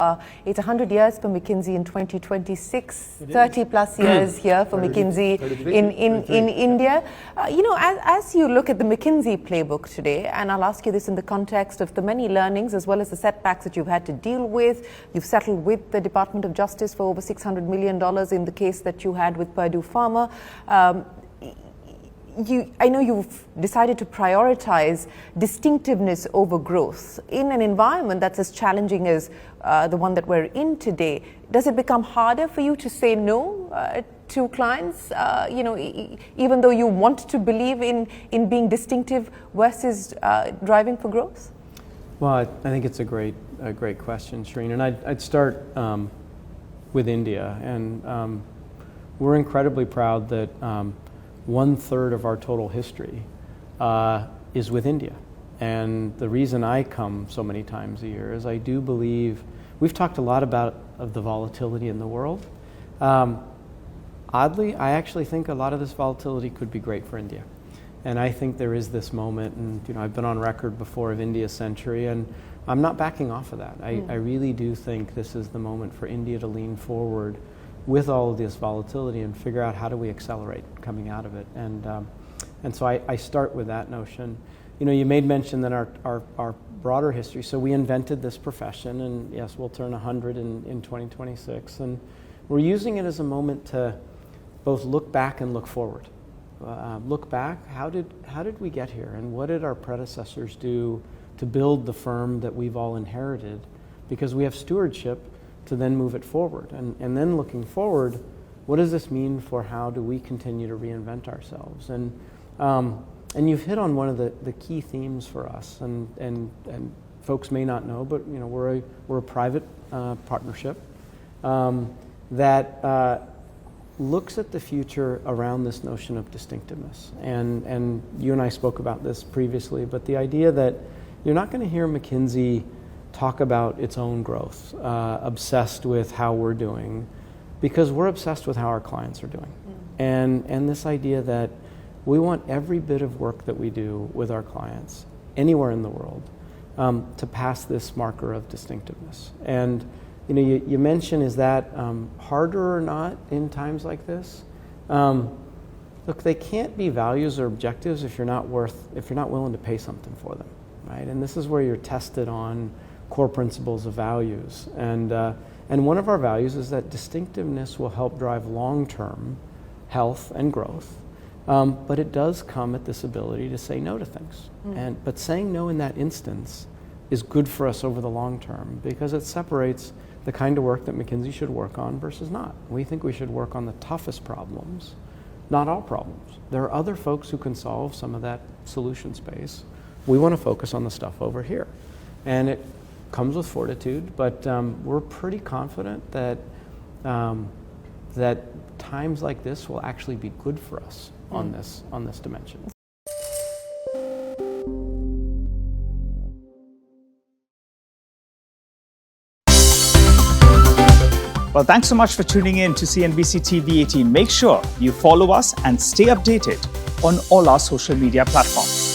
It's 100 years for McKinsey in 2026, 30 plus years here for McKinsey in India. As you look at the McKinsey playbook today, and I'll ask you this in the context of the many learnings as well as the setbacks that you've had to deal with. You've settled with the Department of Justice for over $600 million in the case that you had with Purdue Pharma. I know you've decided to prioritize distinctiveness over growth in an environment that's as challenging as the one that we're in today. Does it become harder for you to say no to clients, even though you want to believe in being distinctive versus driving for growth? Well, I think it's a great question, Shereen, and I'd start with India, and we're incredibly proud that 1/3 of our total history is with India. And the reason I come so many times a year is I do believe, we've talked a lot about the volatility in the world. Oddly, I actually think a lot of this volatility could be great for India. And I think there is this moment, and I've been on record before of India's century, and I'm not backing off of that. I really do think this is the moment for India to lean forward with all of this volatility and figure out how do we accelerate coming out of it. And so I start with that notion. You made mention that our broader history, so we invented this profession, and yes, we'll turn 100 in 2026, and we're using it as a moment to both look back and look forward. Look back, how did we get here, and what did our predecessors do to build the firm that we've all inherited, because we have stewardship to then move it forward. And then looking forward, what does this mean for how do we continue to reinvent ourselves? And you've hit on one of the key themes for us, and folks may not know, but we're a private partnership that looks at the future around this notion of distinctiveness. And you and I spoke about this previously, but the idea that you're not going to hear McKinsey talk about its own growth, obsessed with how we're doing, because we're obsessed with how our clients are doing. And this idea that we want every bit of work that we do with our clients anywhere in the world to pass this marker of distinctiveness. And you mentioned, is that harder or not in times like this? Look, they can't be values or objectives if you're not willing to pay something for them, right? And this is where you're tested on core principles of values. And one of our values is that distinctiveness will help drive long-term health and growth. But it does come at this ability to say no to things. But saying no in that instance is good for us over the long term, because it separates the kind of work that McKinsey should work on versus not. We think we should work on the toughest problems, not all problems. There are other folks who can solve some of that solution space. We want to focus on the stuff over here. And it comes with fortitude, but we're pretty confident that that times like this will actually be good for us on this dimension. Well, thanks so much for tuning in to CNBC TV 18. Make sure you follow us and stay updated on all our social media platforms.